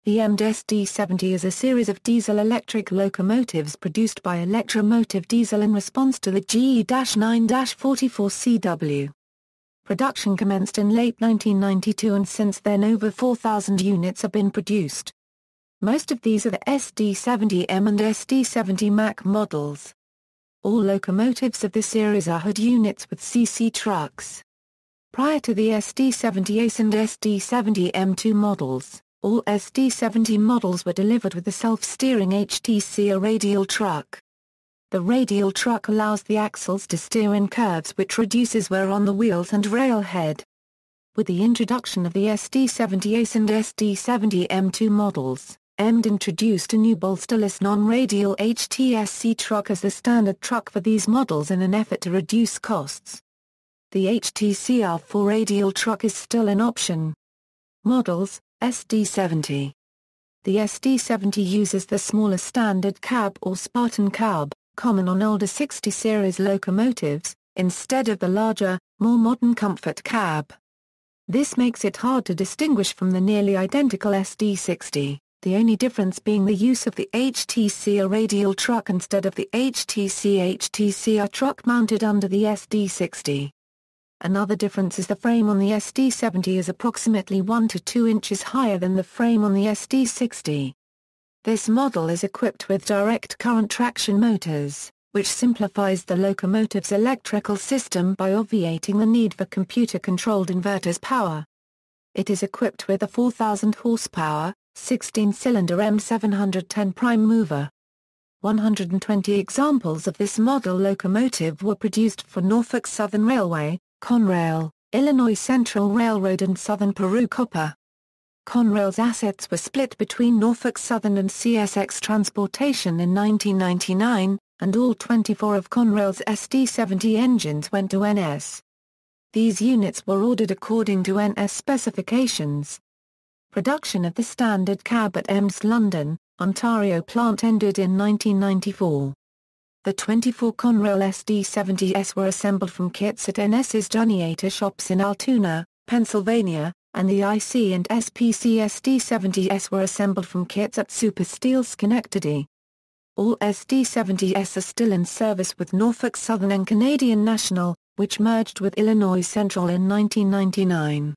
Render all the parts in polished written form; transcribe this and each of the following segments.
The EMD SD70 is a series of diesel-electric locomotives produced by Electromotive Diesel in response to the GE-9-44CW. Production commenced in late 1992 and since then over 4,000 units have been produced. Most of these are the SD70M and SD70MAC models. All locomotives of this series are hood units with CC trucks. Prior to the SD70 ACE and SD70M2 models, all SD70 models were delivered with a self-steering HTC radial truck. The radial truck allows the axles to steer in curves which reduces wear on the wheels and railhead. With the introduction of the SD70 ACE and SD70M2 models, EMD introduced a new bolsterless non-radial HTSC truck as the standard truck for these models in an effort to reduce costs. The HTC R4 radial truck is still an option. Models: SD70. The SD70 uses the smaller standard cab or Spartan cab, common on older 60 series locomotives, instead of the larger, more modern comfort cab. This makes it hard to distinguish from the nearly identical SD60, the only difference being the use of the HTC radial truck instead of the HTC truck mounted under the SD60. Another difference is the frame on the SD70 is approximately 1 to 2 inches higher than the frame on the SD60. This model is equipped with direct current traction motors, which simplifies the locomotive's electrical system by obviating the need for computer-controlled inverters power. It is equipped with a 4,000 horsepower, 16-cylinder M710 prime mover. 120 examples of this model locomotive were produced for Norfolk Southern Railway, Conrail, Illinois Central Railroad and Southern Peru Copper. Conrail's assets were split between Norfolk Southern and CSX Transportation in 1999, and all 24 of Conrail's SD70 engines went to NS. These units were ordered according to NS specifications. Production of the standard cab at EMD's London, Ontario plant ended in 1994. The 24 Conrail SD70s were assembled from kits at NS's Juniator shops in Altoona, Pennsylvania, and the IC and SPC SD70s were assembled from kits at Super Steel Schenectady. All SD70s are still in service with Norfolk Southern and Canadian National, which merged with Illinois Central in 1999.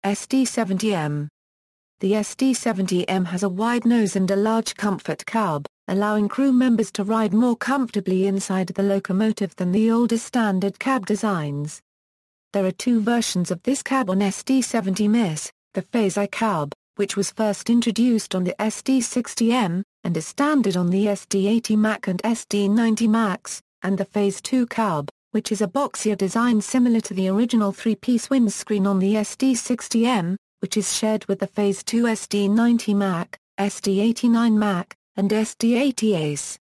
SD70M. The SD70M has a wide nose and a large comfort cab, allowing crew members to ride more comfortably inside the locomotive than the older standard cab designs. There are two versions of this cab on SD70MS, the Phase I cab, which was first introduced on the SD60M, and is standard on the SD80MAC and SD90MAX, and the Phase II cab, which is a boxier design similar to the original three-piece windscreen on the SD60M, which is shared with the Phase II SD90MAC, SD89MAC, and SD80 ACE.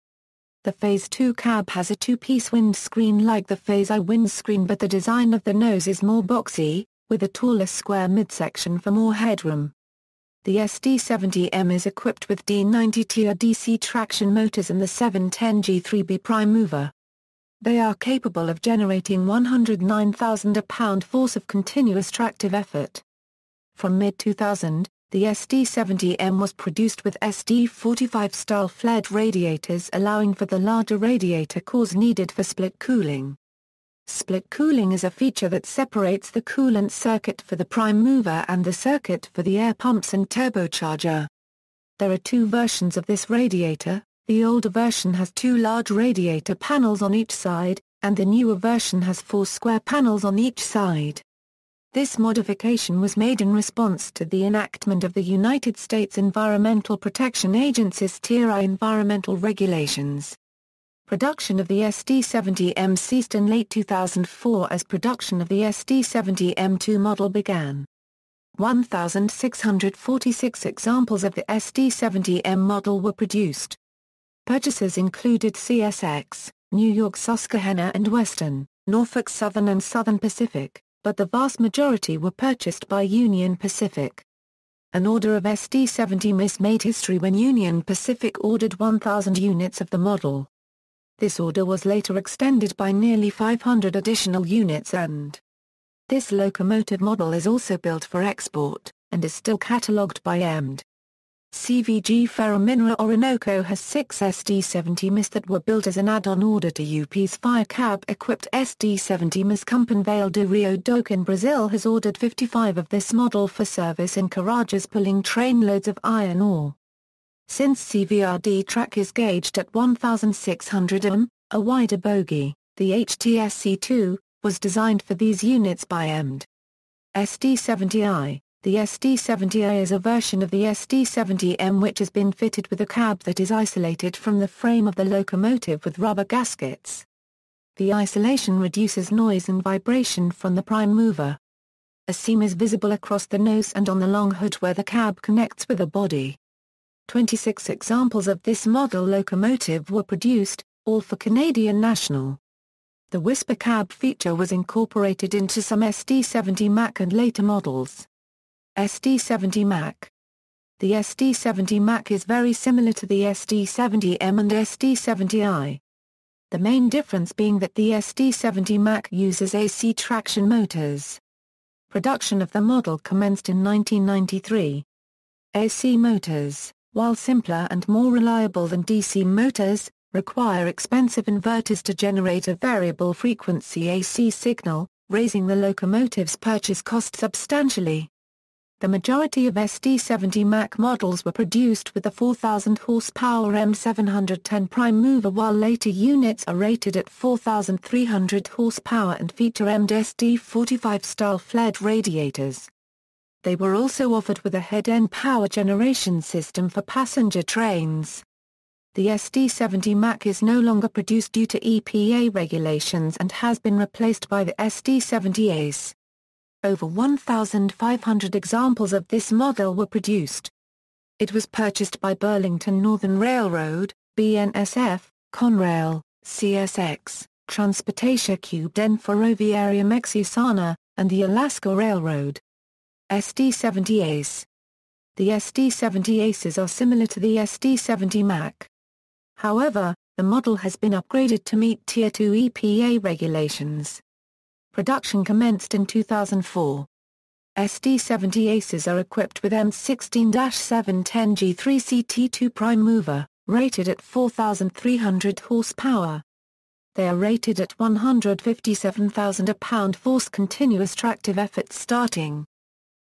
The Phase II cab has a two-piece windscreen like the Phase I windscreen, but the design of the nose is more boxy, with a taller square midsection for more headroom. The SD70M is equipped with D90TR DC traction motors and the 710G3B prime mover. They are capable of generating 109,000 pound force of continuous tractive effort. From mid-2000, the SD70M was produced with SD45-style flared radiators, allowing for the larger radiator cores needed for split cooling. Split cooling is a feature that separates the coolant circuit for the prime mover and the circuit for the air pumps and turbocharger. There are two versions of this radiator. The older version has two large radiator panels on each side, and the newer version has 4 square panels on each side. This modification was made in response to the enactment of the United States Environmental Protection Agency's Tier I environmental regulations. Production of the SD70M ceased in late 2004 as production of the SD70M2 model began. 1,646 examples of the SD70M model were produced. Purchasers included CSX, New York Susquehanna and Western, Norfolk Southern and Southern Pacific, but the vast majority were purchased by Union Pacific. An order of SD70MS made history when Union Pacific ordered 1,000 units of the model. This order was later extended by nearly 500 additional units and this locomotive model is also built for export, and is still catalogued by EMD. CVG Ferromineral Orinoco has 6 SD70 MIS that were built as an add-on order to UP's Firecab-equipped SD70 MIS. Companveio do Rio Doce in Brazil has ordered 55 of this model for service in Carajás, pulling trainloads of iron ore. Since CVRD track is gauged at 1,600 m, a wider bogie, the HTSC2, was designed for these units by EMD. SD70i. The SD70i is a version of the SD70M which has been fitted with a cab that is isolated from the frame of the locomotive with rubber gaskets. The isolation reduces noise and vibration from the prime mover. A seam is visible across the nose and on the long hood where the cab connects with the body. 26 examples of this model locomotive were produced, all for Canadian National. The Whisper cab feature was incorporated into some SD70 Mac and later models. SD70 Mac. The SD70 Mac is very similar to the SD70M and SD70i. The main difference being that the SD70 Mac uses AC traction motors. Production of the model commenced in 1993. AC motors, while simpler and more reliable than DC motors, require expensive inverters to generate a variable frequency AC signal, raising the locomotive's purchase cost substantially. The majority of SD70 Mac models were produced with the 4,000 horsepower M710 prime mover, while later units are rated at 4,300 horsepower and feature EMD SD45 style flared radiators. They were also offered with a head-end power generation system for passenger trains. The SD70 Mac is no longer produced due to EPA regulations and has been replaced by the SD70 Ace. Over 1,500 examples of this model were produced. It was purchased by Burlington Northern Railroad, BNSF, Conrail, CSX, Transportacia Cube den Ferroviaria Mexicana, and the Alaska Railroad. SD70 Ace. The SD70 Aces are similar to the SD70 Mac. However, the model has been upgraded to meet Tier 2 EPA regulations. Production commenced in 2004. SD70 Aces are equipped with M16-710G3CT2 prime mover, rated at 4,300 horsepower. They are rated at 157,000 pound force continuous tractive effort starting.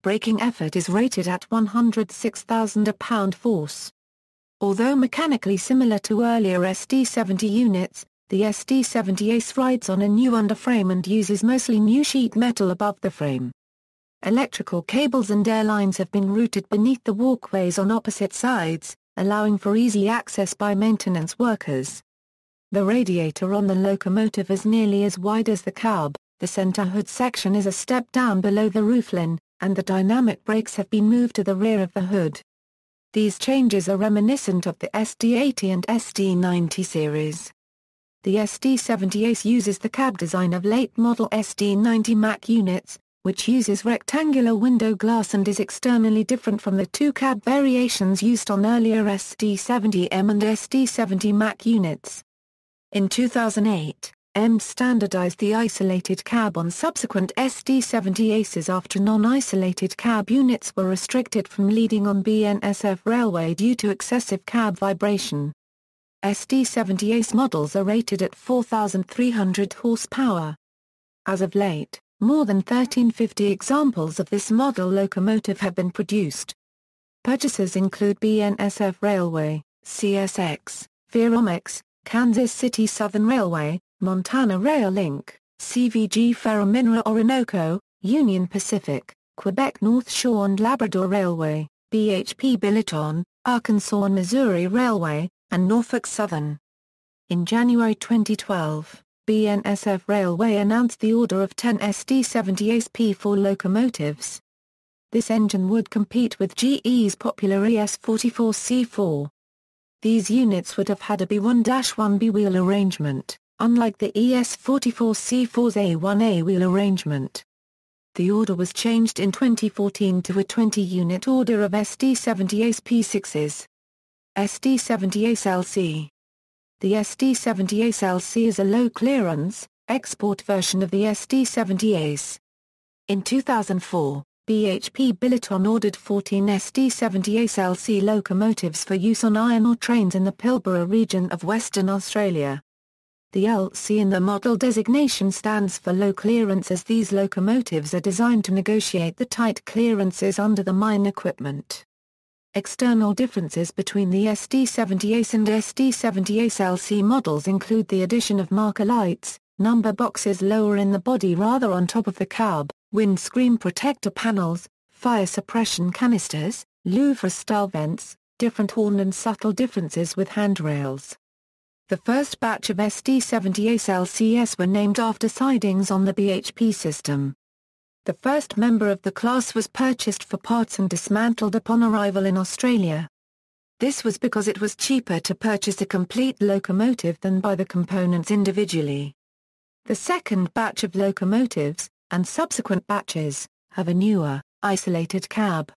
Braking effort is rated at 106,000 pound force. Although mechanically similar to earlier SD70 units, the SD70 Ace rides on a new underframe and uses mostly new sheet metal above the frame. Electrical cables and air lines have been routed beneath the walkways on opposite sides, allowing for easy access by maintenance workers. The radiator on the locomotive is nearly as wide as the cab, the center hood section is a step down below the roofline, and the dynamic brakes have been moved to the rear of the hood. These changes are reminiscent of the SD80 and SD90 series. The SD70 Ace uses the cab design of late-model SD90 Mac units, which uses rectangular window glass and is externally different from the two cab variations used on earlier SD70M and SD70 Mac units. In 2008, EMD standardized the isolated cab on subsequent SD70 Aces after non-isolated cab units were restricted from leading on BNSF Railway due to excessive cab vibration. SD70 Ace models are rated at 4,300 horsepower. As of late, more than 1,350 examples of this model locomotive have been produced. Purchasers include BNSF Railway, CSX, Ferromex, Kansas City Southern Railway, Montana Rail Link, CVG Ferromineral Orinoco, Union Pacific, Quebec North Shore and Labrador Railway, BHP Billiton, Arkansas and Missouri Railway, and Norfolk Southern. In January 2012, BNSF Railway announced the order of 10 SD70 Ace P4 locomotives. This engine would compete with GE's popular ES44C4. These units would have had a B1-1B wheel arrangement, unlike the ES44C4's A1A wheel arrangement. The order was changed in 2014 to a 20-unit order of SD70 Ace P6s. SD70 Ace LC. The SD70 Ace LC is a low-clearance, export version of the SD70 Ace. In 2004, BHP Billiton ordered 14 SD70 ACE-LC locomotives for use on iron ore trains in the Pilbara region of Western Australia. The LC in the model designation stands for low clearance, as these locomotives are designed to negotiate the tight clearances under the mine equipment. External differences between the SD70 ACE and SD70 ACE-LC models include the addition of marker lights, number boxes lower in the body rather on top of the cab, windscreen protector panels, fire suppression canisters, louvre-style vents, different horn and subtle differences with handrails. The first batch of SD70 ACE-LCs were named after sidings on the BHP system. The first member of the class was purchased for parts and dismantled upon arrival in Australia. This was because it was cheaper to purchase a complete locomotive than buy the components individually. The second batch of locomotives, and subsequent batches, have a newer, isolated cab.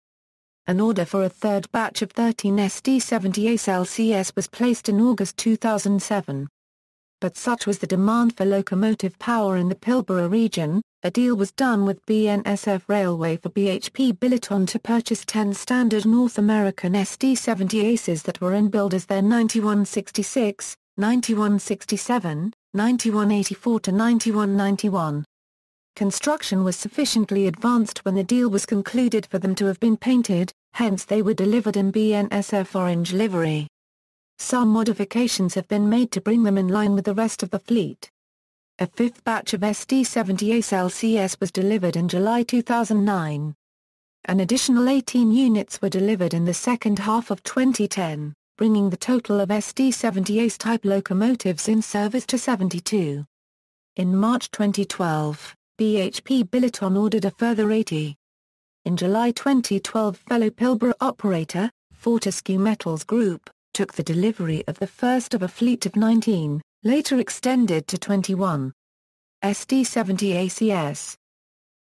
An order for a third batch of 13 SD70 ACE-LCs was placed in August 2007. But such was the demand for locomotive power in the Pilbara region, a deal was done with BNSF Railway for BHP Billiton to purchase 10 standard North American SD70 ACEs that were in build as their 9166, 9167, 9184 to 9191. Construction was sufficiently advanced when the deal was concluded for them to have been painted, hence they were delivered in BNSF orange livery. Some modifications have been made to bring them in line with the rest of the fleet. A fifth batch of SD70 ACE-LCs was delivered in July 2009. An additional 18 units were delivered in the second half of 2010, bringing the total of SD70 ACE-type locomotives in service to 72. In March 2012, BHP Billiton ordered a further 80. In July 2012, fellow Pilbara operator, Fortescue Metals Group, took the delivery of the first of a fleet of 19, later extended to 21. SD70 ACS.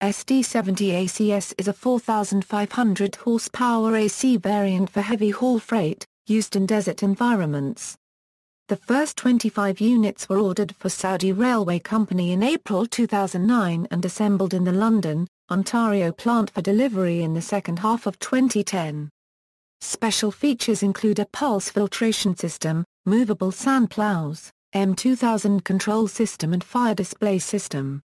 SD70 ACS is a 4,500 horsepower AC variant for heavy haul freight, used in desert environments. The first 25 units were ordered for Saudi Railway Company in April 2009 and assembled in the London, Ontario plant for delivery in the second half of 2010. Special features include a pulse filtration system, movable sand plows, M2000 control system and fire display system.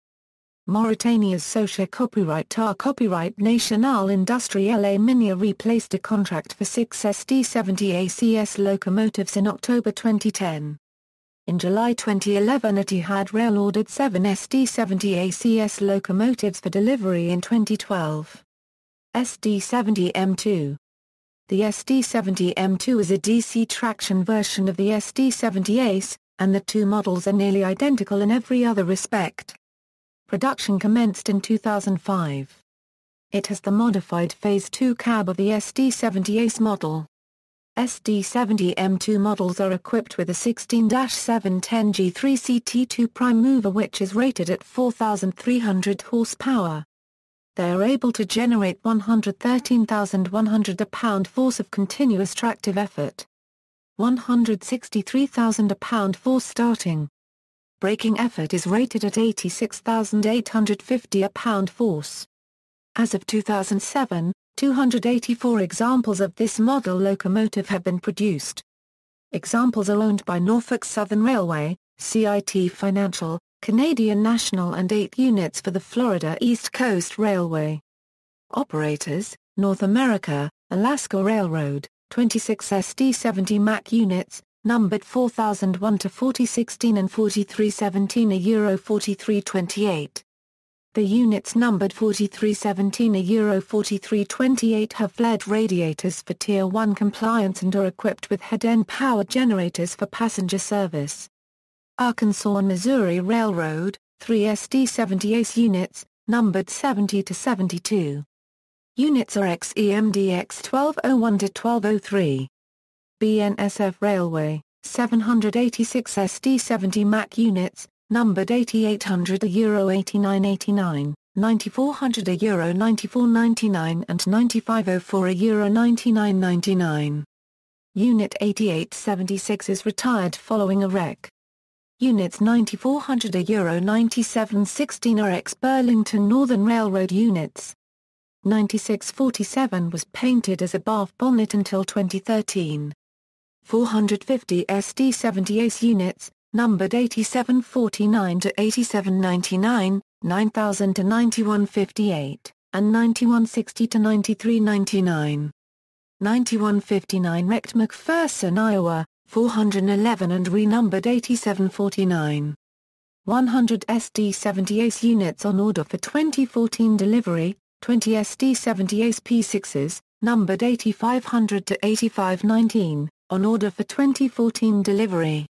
Mauritania's Socia Copyright TAR Copyright Nationale Industrielle Minière replaced a contract for 6 SD70 ACS locomotives in October 2010. In July 2011, Etihad Rail ordered 7 SD70 ACS locomotives for delivery in 2012. SD70 M2. The SD70 M2 is a DC traction version of the SD70 ACE, and the two models are nearly identical in every other respect. Production commenced in 2005. It has the modified Phase 2 cab of the SD70 ACE model. SD70 M2 models are equipped with a 16-710 G3 CT2 prime mover which is rated at 4,300 horsepower. They are able to generate 113,100 pound force of continuous tractive effort. 163,000 pound force starting. Braking effort is rated at 86,850 pound force. As of 2007, 284 examples of this model locomotive have been produced. Examples are owned by Norfolk Southern Railway, CIT Financial, Canadian National and 8 units for the Florida East Coast Railway. Operators, North America, Alaska Railroad, 26 SD70 MAC units, numbered 4001 to 4016 and 4317 Euro 4328. The units numbered 4317 Euro 4328 have LED radiators for Tier 1 compliance and are equipped with head-end power generators for passenger service. Arkansas and Missouri Railroad, 3 SD70 ACE units, numbered 70 to 72. Units are XEMDX 1201 to 1203. BNSF Railway, 786 SD70 MAC units, numbered 8800 Euro 8989, 9400 Euro 9499 and 9504 Euro 9999. Unit 8876 is retired following a wreck. Units 9400 Euro 9716 are ex-Burlington Northern Railroad units. 9647 was painted as a BAF bonnet until 2013. 450 SD70 ACE units, numbered 8749 to 8799, 9000 to 9158, and 9160 to 9399. 9159 wrecked McPherson, Iowa, 411 and renumbered 8749. 100 SD70 ACE units on order for 2014 delivery, 20 SD70 ACE P6s, numbered 8500 to 8519, on order for 2014 delivery.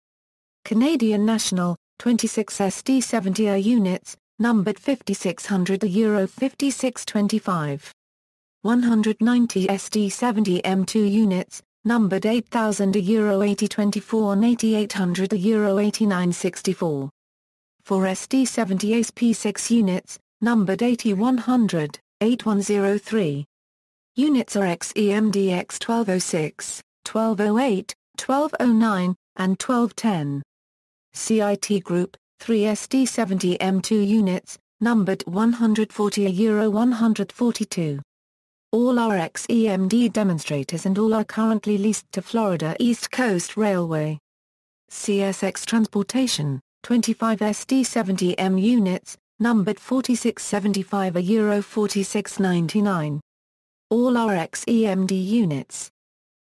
Canadian National, 26 SD70A units, numbered 5600 to Euro 5625. 190 SD70 M2 units, numbered 8000 to Euro 8024 and 8800 to Euro 8964. 4 SD70 ACE P6 units, numbered 8100, 8103. Units are XEMDX 1206, 1208, 1209, and 1210. CIT Group, 3 SD70 M2 units, numbered 140 to Euro 142. All are XEMD demonstrators and all are currently leased to Florida East Coast Railway. CSX Transportation, 25 SD70M units, numbered 4675 a Euro 4699. All are XEMD units.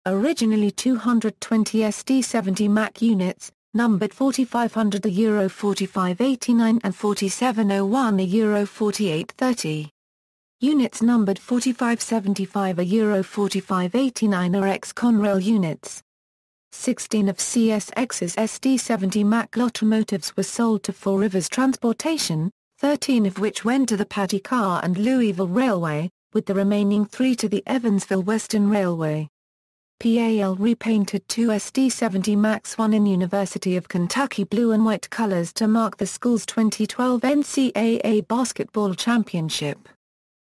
Originally 220 SD70 MAC units, numbered 4500 a Euro 4589 and 4701 a Euro 4830. Units numbered 4575 a Euro 4589 are ex-Conrail units. 16 of CSX's SD70 MAC locomotives were sold to Four Rivers Transportation, 13 of which went to the Paddy Carr and Louisville Railway, with the remaining 3 to the Evansville Western Railway. PAL repainted 2 SD70 MACs, one in University of Kentucky blue and white colors to mark the school's 2012 NCAA Basketball Championship.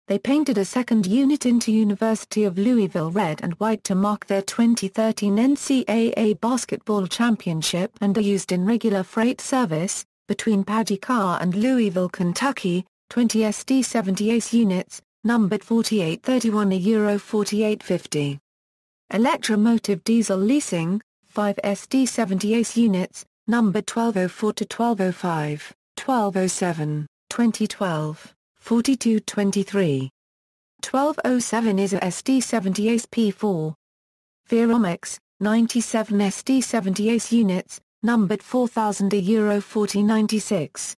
They painted a second unit into University of Louisville red and white to mark their 2013 NCAA Basketball Championship and are used in regular freight service, between Paddy Carr and Louisville, Kentucky, 20 SD70 ACE units, numbered 4831 a Euro 4850. Electromotive Diesel Leasing, 5 SD70 ACE units, numbered 1204 to 1205, 1207, 2012. 4223. 1207 is a SD70 ACE P4. Veromex, 97 SD70 ACE units, numbered 4000 a Euro 4096.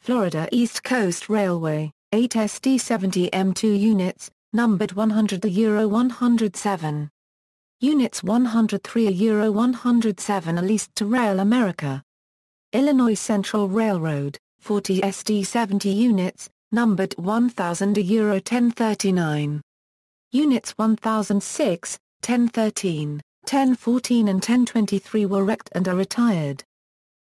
Florida East Coast Railway, 8 SD70 M2 units, numbered 100 a Euro 107. Units 103 a Euro 107 are leased to Rail America. Illinois Central Railroad, 40 SD70 units, numbered 1000 a Euro 1039. Units 1006, 1013, 1014 and 1023 were wrecked and are retired.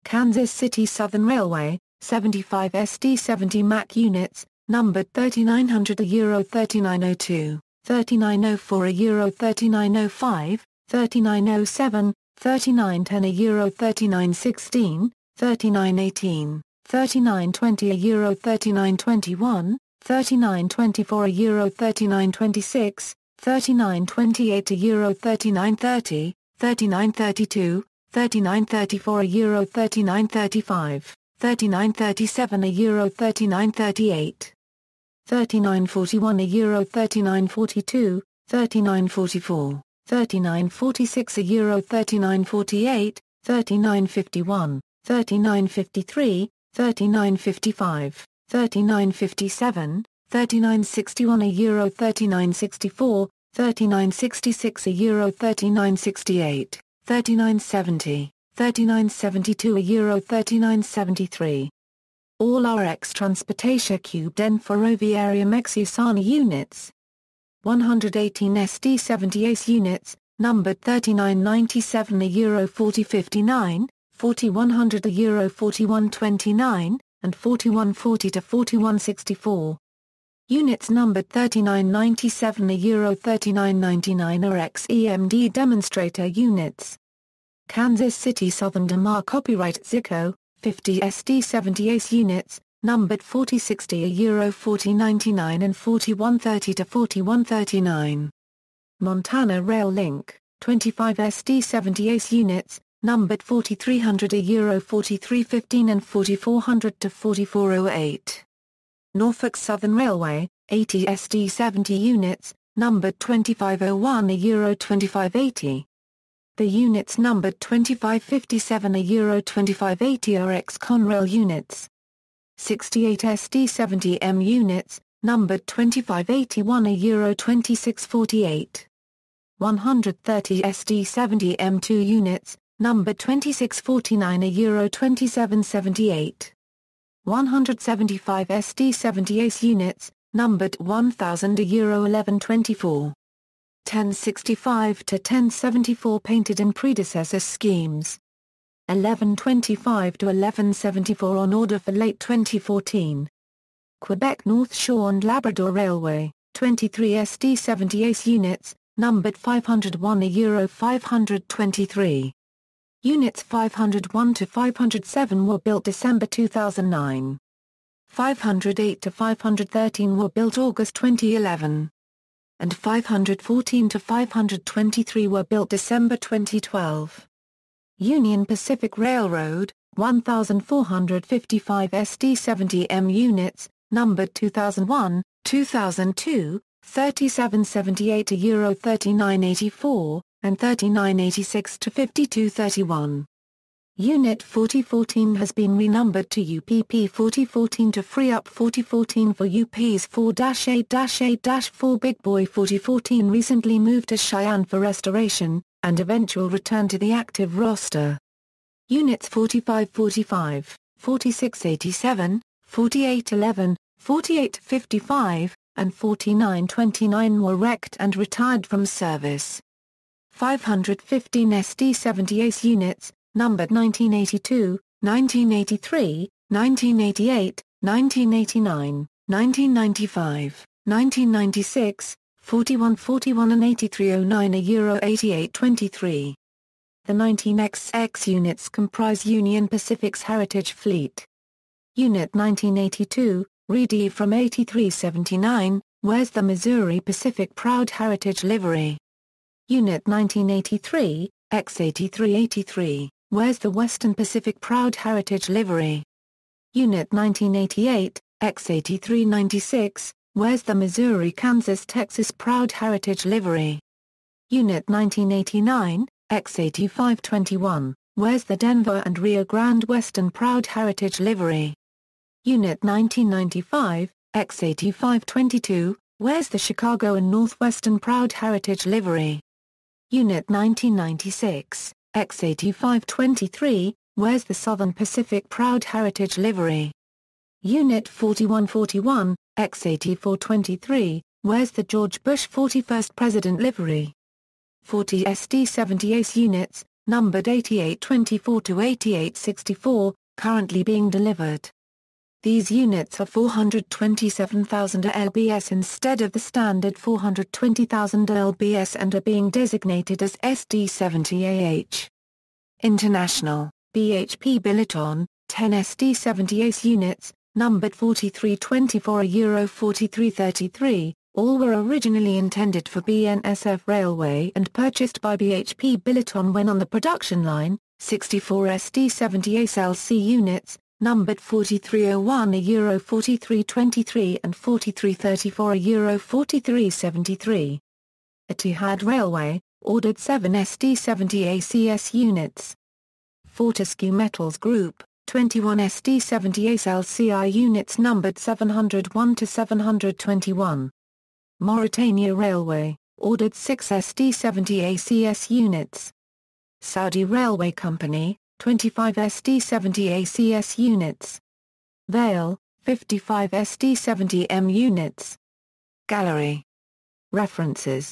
Kansas City Southern Railway, 75 SD70 MAC units, numbered 3900 a Euro 3902, 3904 a Euro 3905, 3907, 3910 a Euro 3916, 3918. 3920 a Euro 3921, 3924 a Euro 3926, 3928 a Euro 3930, 3932, 3934 a Euro 3935, 3937 a Euro 3938, 3941 a Euro 3942, 3944, 3946 a Euro 3948, 3951, 3953, 3955, 3957, 3961 a Euro 3964, 3966 a Euro 3968, 3970, 3972 a Euro 3973. All are ex-Transportatia Cube Den Ferroviaria Mexiusana units. 118 SD70 ACE units, numbered 3997 a Euro 4059, 4100 a Euro 4129, and 4140 to 4164. Units numbered 3997 a Euro 3999 are ex-EMD demonstrator units. Kansas City Southern DeMar Copyright Zico, 50 SD70 ACE units, numbered 4060 Euro 4099 and 4130 to 4139. Montana Rail Link, 25 SD70 ACE units, numbered 4300 Euro 4315 and 4400 to 4408. Norfolk Southern Railway, 80 SD70 units, numbered 2501 Euro 2580. The units numbered 2557 Euro 2580 are ex-Conrail units. 68 SD70M units, numbered 2581 Euro 2648. 130 SD70M2 units, numbered 2649 Euro 2778. 175 SD70 ACE units, numbered 1000 Euro 1124. 1065 to 1074 painted in predecessor schemes. 1125 to 1174 on order for late 2014. Quebec North Shore and Labrador Railway, 23 SD70 ACE units, numbered 501 Euro 523. Units 501 to 507 were built December 2009. 508 to 513 were built August 2011. And 514 to 523 were built December 2012. Union Pacific Railroad, 1,455 SD70M units, numbered 2001, 2002, 3778 to Euro 3984, and 3986 to 5231. Unit 4014 has been renumbered to UPP 4014 to free up 4014 for UP's 4-8-8-4. Big Boy 4014 recently moved to Cheyenne for restoration, and eventual return to the active roster. Units 4545, 4687, 4811, 4855, and 4929 were wrecked and retired from service. 515 SD70 ACE units, numbered 1982, 1983, 1988, 1989, 1995, 1996, 4141 and 8309 Euro 8823. The 19XX units comprise Union Pacific's Heritage Fleet. Unit 1982, Reedy from 8379, wears the Missouri Pacific Proud Heritage livery. Unit 1983, X8383, wears the Western Pacific Proud Heritage livery. Unit 1988, X8396, wears the Missouri-Kansas-Texas Proud Heritage livery. Unit 1989, X8521, wears the Denver and Rio Grande Western Proud Heritage livery. Unit 1995, X8522, wears the Chicago and Northwestern Proud Heritage livery. Unit 1996, X8523, wears the Southern Pacific Proud Heritage livery. Unit 4141, X8423, wears the George Bush 41st President livery. 40 SD70 ACE units, numbered 8824 to 8864, currently being delivered. These units are 427,000 lbs instead of the standard 420,000 lbs and are being designated as SD70AH. International, BHP Billiton, 10 SD70 ACE units, numbered 4324 Euro 4333, all were originally intended for BNSF Railway and purchased by BHP Billiton when on the production line. 64 SD70 ACE LC units, numbered 4301 Euro 4323 and 4334 Euro 4373. Etihad Railway, ordered 7 SD70 ACS units. Fortescue Metals Group, 21 SD70 ACE LCI units numbered 701 to 721. Mauritania Railway, ordered 6 SD70 ACS units. Saudi Railway Company, 25 SD70 ACS units. Vale, 55 SD70M units. Gallery. References